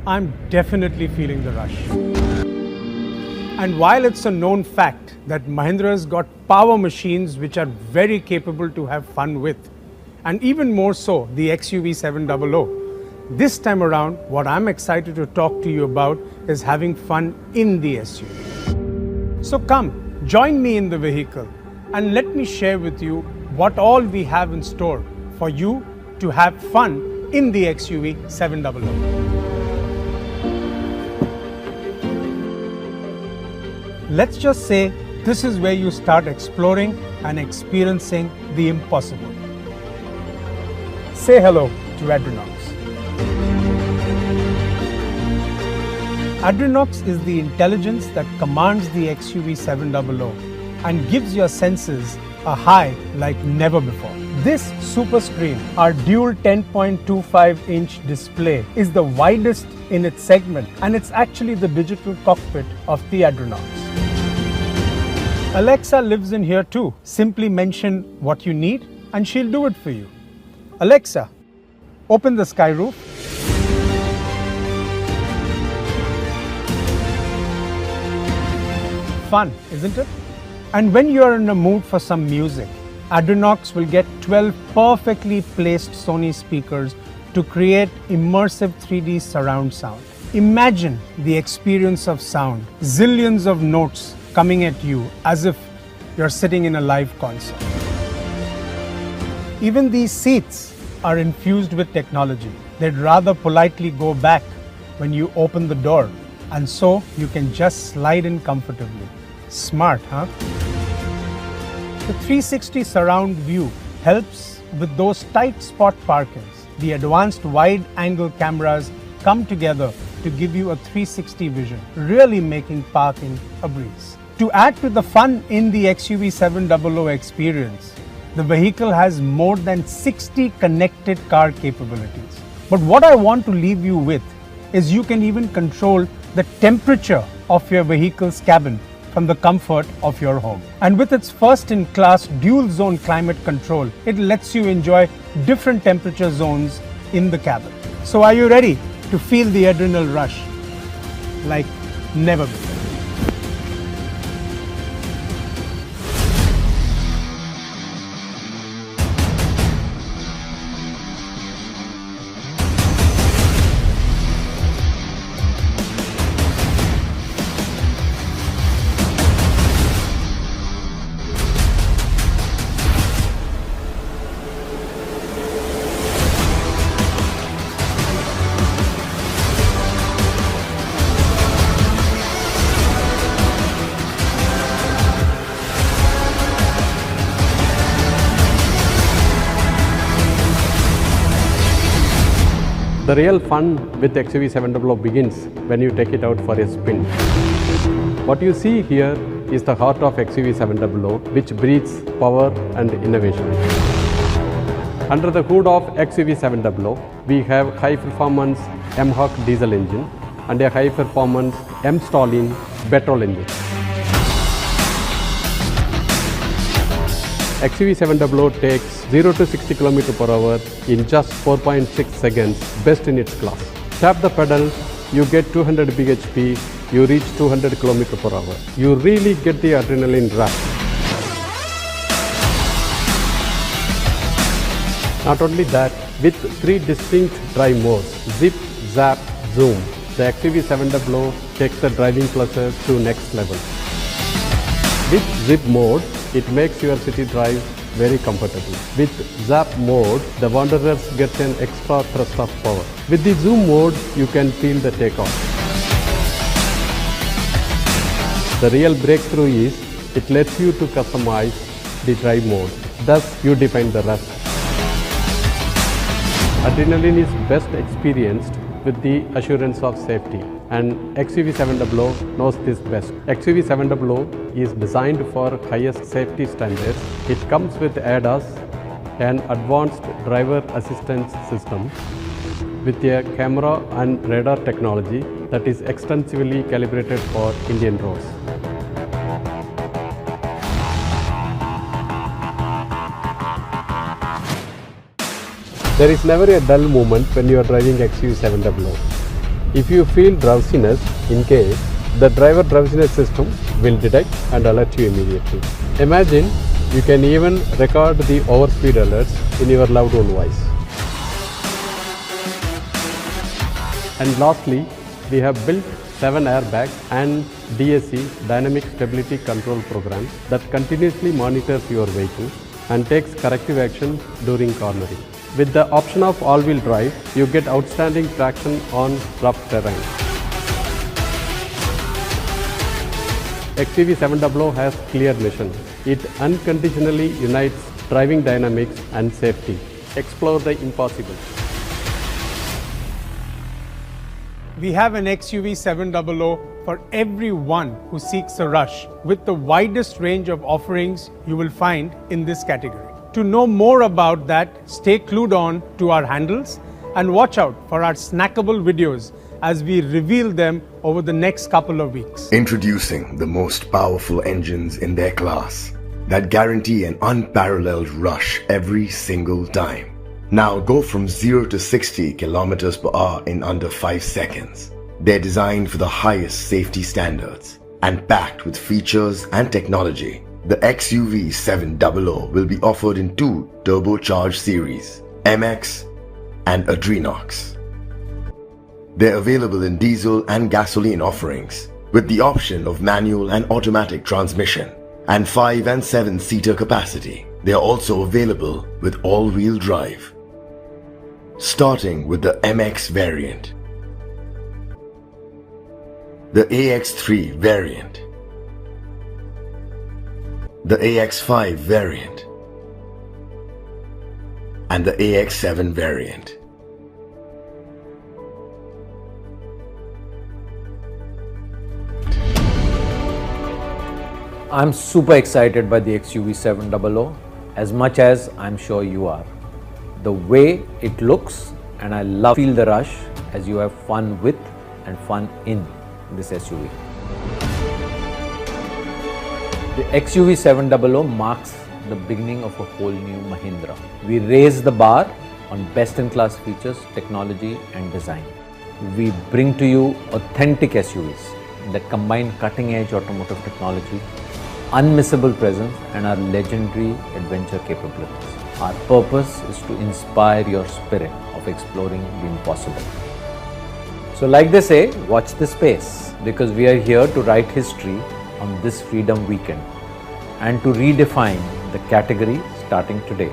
I'm definitely feeling the rush. And while it's a known fact that Mahindra's got power machines which are very capable to have fun with, and even more so the XUV 700, this time around what I'm excited to talk to you about is having fun in the SUV. So come, join me in the vehicle and let me share with you what all we have in store for you to have fun in the XUV 700. Let's just say this is where you start exploring and experiencing the impossible. Say hello to Adrenox. Adrenox is the intelligence that commands the XUV 700 and gives your senses a high like never before. This super screen, our dual 10.25-inch display, is the widest in its segment, and it's actually the digital cockpit of the Adrenox. Alexa lives in here too. Simply mention what you need and she'll do it for you. Alexa, open the sky roof. Fun, isn't it? And when you're in a mood for some music, Adrenox will get 12 perfectly placed Sony speakers to create immersive 3D surround sound. Imagine the experience of sound, zillions of notes coming at you as if you're sitting in a live concert. Even these seats are infused with technology. They'd rather politely go back when you open the door, and so you can just slide in comfortably. Smart, huh? The 360 surround view helps with those tight spot parkings. The advanced wide-angle cameras come together to give you a 360 vision, really making parking a breeze. To add to the fun in the XUV 700 experience, the vehicle has more than 60 connected car capabilities. But what I want to leave you with is you can even control the temperature of your vehicle's cabin from the comfort of your home. And with its first-in-class dual-zone climate control, it lets you enjoy different temperature zones in the cabin. So are you ready to feel the adrenal rush like never before? The real fun with XUV 700 begins when you take it out for a spin. What you see here is the heart of XUV 700, which breathes power and innovation. Under the hood of XUV 700, we have high-performance M-Hawk diesel engine and a high-performance M-Stallion petrol engine. XUV 700 takes 0 to 60 km per hour in just 4.6 seconds, best in its class. Tap the pedal, you get 200 bhp, you reach 200 km per hour. You really get the adrenaline rush. Not only that, with 3 distinct drive modes, Zip, Zap, Zoom, the XUV 700 takes the driving pleasure to next level. With Zip mode, it makes your city drive very comfortable. With Zap mode, the wanderers get an extra thrust of power. With the Zoom mode, you can feel the takeoff. The real breakthrough is it lets you to customize the drive mode. Thus, you define the rest. Adrenaline is best experienced with the assurance of safety, and XUV 700 knows this best. XUV 700 is designed for highest safety standards. It comes with ADAS, an advanced driver assistance system, with a camera and radar technology that is extensively calibrated for Indian roads. There is never a dull moment when you are driving XUV 700. If you feel drowsiness in case, the driver drowsiness system will detect and alert you immediately. Imagine you can even record the overspeed alerts in your loved one voice. And lastly, we have built 7 airbags and DSC Dynamic Stability Control program that continuously monitors your vehicle and takes corrective action during cornering. With the option of all-wheel drive, you get outstanding traction on rough terrain. XUV700 has clear mission. It unconditionally unites driving dynamics and safety. Explore the impossible. We have an XUV700 for everyone who seeks a rush, with the widest range of offerings you will find in this category. To know more about that, stay glued on to our handles and watch out for our snackable videos as we reveal them over the next couple of weeks. Introducing the most powerful engines in their class that guarantee an unparalleled rush every single time. Now go from 0 to 60 kilometers per hour in under 5 seconds. They're designed for the highest safety standards and packed with features and technology. The XUV700 will be offered in 2 turbocharged series, MX and Adrenox. They're available in diesel and gasoline offerings with the option of manual and automatic transmission and 5 and 7 seater capacity. They are also available with all-wheel drive. Starting with the MX variant, the AX3 variant, the AX5 variant, and the AX7 variant. I'm super excited by the XUV700 as much as I'm sure you are. The way it looks, and I feel the rush as you have fun with and fun in this SUV. The XUV700 marks the beginning of a whole new Mahindra. We raise the bar on best-in-class features, technology and design. We bring to you authentic SUVs that combine cutting-edge automotive technology, unmissable presence and our legendary adventure capabilities. Our purpose is to inspire your spirit of exploring the impossible. So like they say, watch this space, because we are here to write history on this Freedom Weekend and to redefine the category starting today.